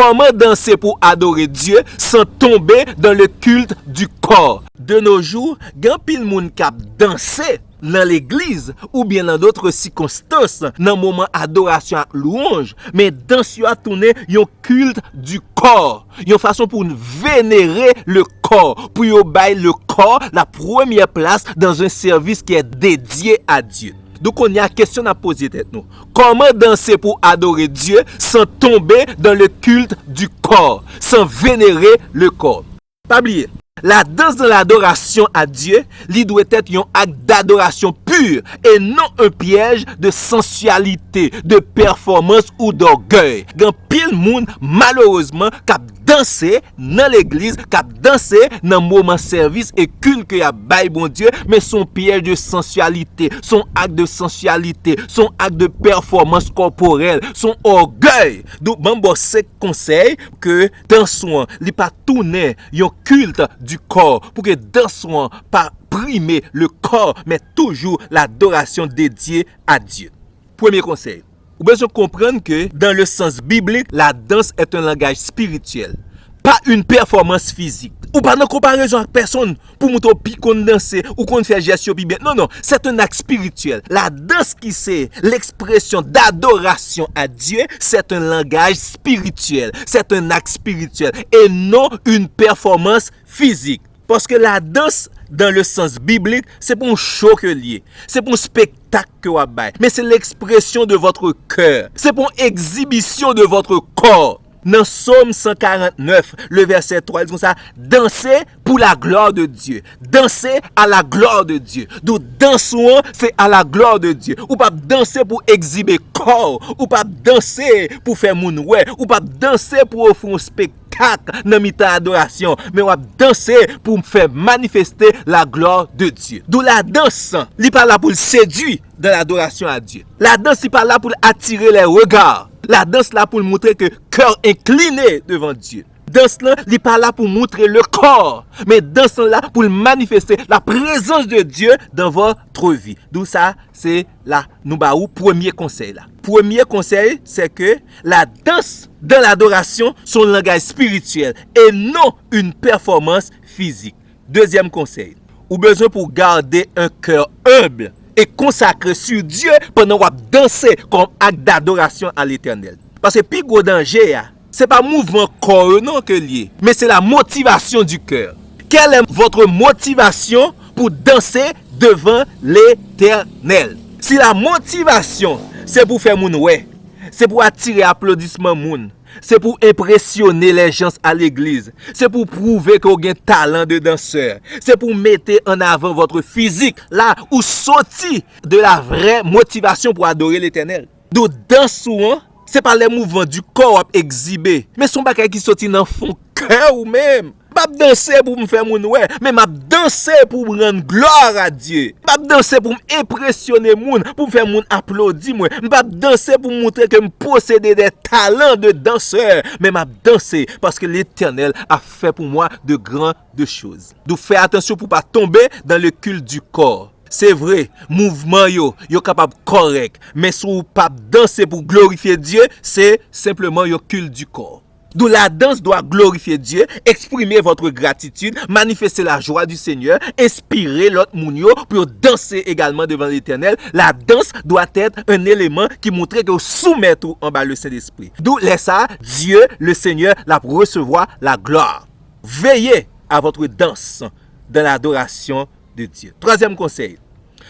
Comment danser pour adorer Dieu sans tomber dans le culte du corps? De nos jours, gan pile moun k'ap danser dans l'église ou bien dans d'autres circonstances, dans moment adoration ak louange, mais danse yo a tourné yon culte du corps, yon façon pour vénérer le corps, pour yo bay le corps la première place dans un service qui est dédié à Dieu. Donc on y a question à poser tête nous. Comment danser pour adorer Dieu sans tomber dans le culte du corps, sans vénérer le corps? Pas oublier. La danse de l'adoration à Dieu, il doit être un acte d'adoration pur et non un piège de sensualité, de performance ou d'orgueil. Gan pile moun malheureusement k'ap danser dans l'église, k'ap danser dans moment service et culte que y a bay bon Dieu, mais son piège de sensualité, son acte de sensualité, son acte de performance corporelle, son orgueil. Donc m'en c'est conseil que dans son li pas tourner un culte du corps pour que dans son pas primer le corps mais toujours l'adoration dédiée à Dieu. Premier conseil, vous besoin comprendre que dans le sens biblique, la danse est un langage spirituel, pas une performance physique. Ou pas de comparaison avec personne pour montrer qu'on danser ou qu'on fait gestion bien. Non, non, c'est un acte spirituel. La danse qui c'est l'expression d'adoration à Dieu, c'est un langage spirituel. C'est un acte spirituel et non une performance physique. Parce que la danse, dans le sens biblique, c'est pour un show que lié. C'est pour un spectacle que vous avez. Mais c'est l'expression de votre cœur. C'est pour une exhibition de votre corps. Dans Psaume 149, le verset 3, il dit comme ça, dansez pour la gloire de Dieu. Dansez à la gloire de Dieu. Donc, dansons, c'est à la gloire de Dieu. Ou pas danser pour exhiber corps. Ou pas danser pour faire moun ouais. Ou pas danser pour offrir un spectacle dans mi-temps adoration. Mais on va danser pour faire manifester la gloire de Dieu. D'où la danse, il n'est pas là pour le séduire dans l'adoration à Dieu. La danse, il n'est pas là pour attirer les regards. La danse là pour montrer que cœur incliné devant Dieu. Danse là, il n'est pas là pour montrer le corps, mais danse là pour manifester la présence de Dieu dans votre vie. D'où ça, c'est là, nous baou premier conseil là. Premier conseil, c'est que la danse dans l'adoration, son langage spirituel et non une performance physique. Deuxième conseil, ou besoin pour garder un cœur humble et consacré sur Dieu pendant qu'on danser comme acte d'adoration à l'Éternel. Parce que plus gros danger, c'est pas mouvement corps non que lié, mais c'est la motivation du cœur. Quelle est votre motivation pour danser devant l'Éternel? Si la motivation, c'est pour faire moun ouais, c'est pour attirer applaudissements moun, c'est pour impressionner les gens à l'église, c'est pour prouver qu'on a un talent de danseur, c'est pour mettre en avant votre physique, là où sorti de la vraie motivation pour adorer l'Éternel. Donc danse souvent, c'est pas les mouvements du corps exhibés, mais son bagay qui sorti dans fond cœur ou même. Pas danser pour me faire mon ouais, mais m'a danser pour rendre gloire à Dieu. Pas danser pour m'impressionner moun, pour me faire moun applaudir moi. Pas danser pour montrer que me posséder des talents de danseur, mais m'a danser parce que l'Éternel a fait pour moi de grandes choses. Donc faites attention pour pas tomber dans le culte du corps. C'est vrai, mouvement yo capable correct, mais si vous pas danser pour glorifier Dieu, c'est simplement un culte du corps. D'où la danse doit glorifier Dieu, exprimer votre gratitude, manifester la joie du Seigneur, inspirer l'autre moun yo pour danser également devant l'Éternel. La danse doit être un élément qui montre que vous soumettez en bas le Saint-Esprit. D'où ça, Dieu, le Seigneur, la recevoir la gloire. Veillez à votre danse dans l'adoration de Dieu. Troisième conseil,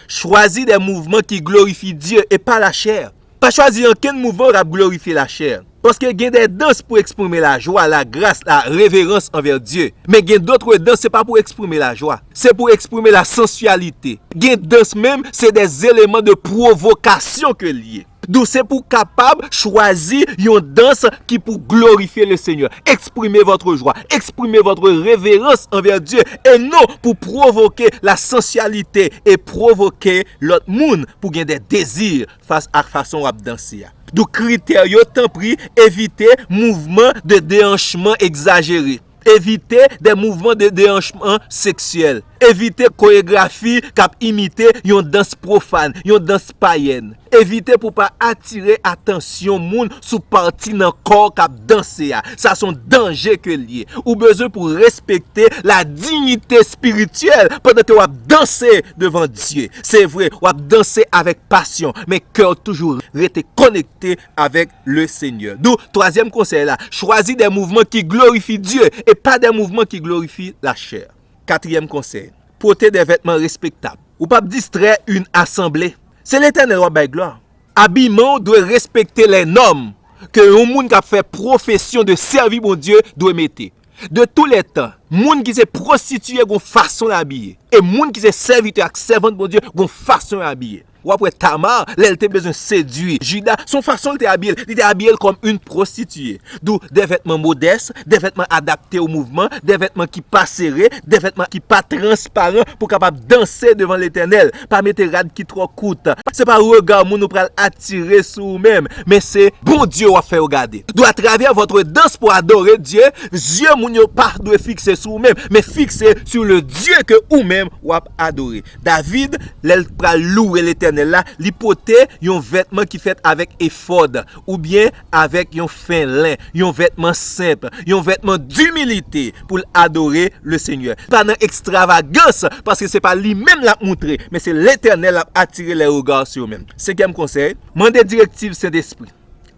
choisis des mouvements qui glorifient Dieu et pas la chair. Pas choisir aucun mouvement qui glorifie la chair. Parce que il y a des danses pour exprimer la joie, la grâce, la révérence envers Dieu. Mais il y a d'autres danses, ce n'est pas pour exprimer la joie. C'est pour exprimer la sensualité. Il y a des danses même, c'est des éléments de provocation que lié. Donc c'est pour capable choisir une danse qui pour glorifier le Seigneur. Exprimer votre joie, exprimer votre révérence envers Dieu. Et non pour provoquer la sensualité et provoquer l'autre monde pour gagner des désirs face à la façon de danser. Donc critère yo tant pris éviter mouvement de déhanchement exagéré. Évitez des mouvements de déhanchement sexuel. Évitez chorégraphie qui imite une danse profane, une danse païenne. Évitez pour pas attirer attention moun sous partie dans corps qui danser. Ça sont danger que lié. Ou besoin pour respecter la dignité spirituelle pendant que vous dansez devant Dieu. C'est vrai, vous dansez avec passion, mais cœur toujours rester connecté avec le Seigneur. D'où troisième conseil là, choisis des mouvements qui glorifient Dieu et pas des mouvements qui glorifient la chair. Quatrième conseil, porter des vêtements respectables. Ou pas distraire une assemblée. C'est l'Éternel qui a gloire. Habillement doit respecter les normes que un monde qui a fait profession de servir mon Dieu doit mettre. De tous les temps, monde qui s'est prostitué gon façon d'habiller et monde qui s'est serviteur ak servante mon Dieu gon façon d'habiller. Ou après Tamar, elle était besoin séduire Judas, son façon il était habillé comme une prostituée. D'où des vêtements modestes, des vêtements adaptés au mouvement, des vêtements qui pas serrés, des vêtements qui pas transparents pour capable danser devant l'Éternel, pas mettre rad qui trop coûte. C'est pas regard moun nous pral attirer sur même, mais c'est bon Dieu va faire regarder. D'où à travers votre danse pour adorer Dieu, Dieu moun yo pas doit fixer sur même, mais fixer sur le Dieu que ou même ou adorer. David, l'el pral louer l'Éternel là, l'hypothèse yon vêtement qui fait avec éphod ou bien avec yon fin lin, yon vêtement simple, yon vêtement d'humilité pour adorer le Seigneur. Pas dans extravagance parce que c'est pas lui-même l'a montré, mais c'est l'Éternel a attiré les regards sur lui-même. Cinquième conseil, mandez directive Saint-Esprit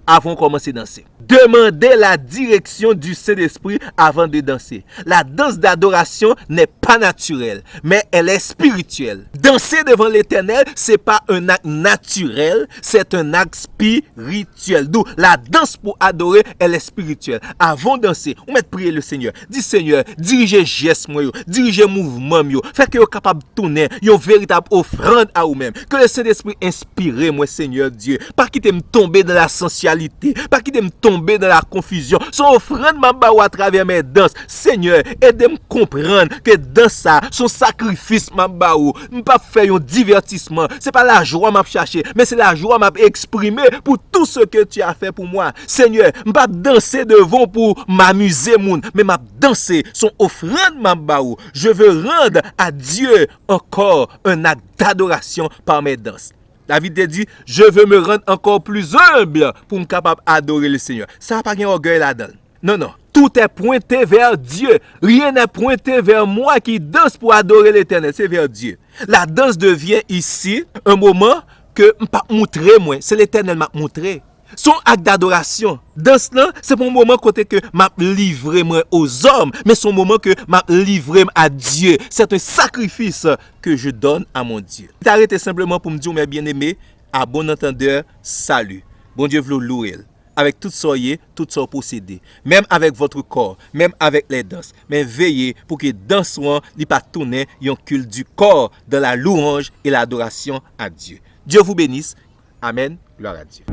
avant de commencer à danser. Demandez la direction du Saint-Esprit avant de danser. La danse d'adoration n'est pas naturelle, mais elle est spirituelle. Danser devant l'Éternel, c'est pas un acte naturel, c'est un acte spirituel. D'où la danse pour adorer, elle est spirituelle. Avant de danser, on met prier le Seigneur. Dis Seigneur, dirigez geste moi, dirigez mouvement moi, fait que vous capable de tourner, une véritable offrande à vous-même. Que le Saint-Esprit inspire moi Seigneur Dieu, pas quitter me tomber dans la sensualité, pas quitter me tomber dans la confusion. Son offrande m'a ba à travers mes danses. Seigneur, aidez-moi comprendre que dans ça, son sacrifice m'a ba ou, pas faire un divertissement. C'est pas la joie m'a chercher, mais c'est la joie m'a exprimer pour tout ce que tu as fait pour moi. Seigneur, m'a danser devant pour m'amuser moun, mais m'a danser son offrande m'a ba ou. Je veux rendre à Dieu encore un acte d'adoration par mes danses. David te dit, je veux me rendre encore plus humble pour me capable d'adorer le Seigneur. Ça n'a pas d'orgueil là-dedans. Non, non. Tout est pointé vers Dieu. Rien n'est pointé vers moi qui danse pour adorer l'Éternel. C'est vers Dieu. La danse devient ici un moment que je ne pas montrer moi. C'est l'Éternel qui m'a montré. Son acte d'adoration. Dans cela, c'est mon moment côté que m'a livré moi aux hommes, mais son moment que m'a livré à Dieu. C'est un sacrifice que je donne à mon Dieu. T'arrêtez simplement pour me dire, mes bien-aimés, à bon entendeur, salut. Bon Dieu vous louer. Avec tout soyez, tout ça possédé. Même avec votre corps, même avec les danses. Mais veillez pour que dans ce n'est pas tourner un culte du corps dans la louange et l'adoration à Dieu. Dieu vous bénisse. Amen. Gloire à Dieu.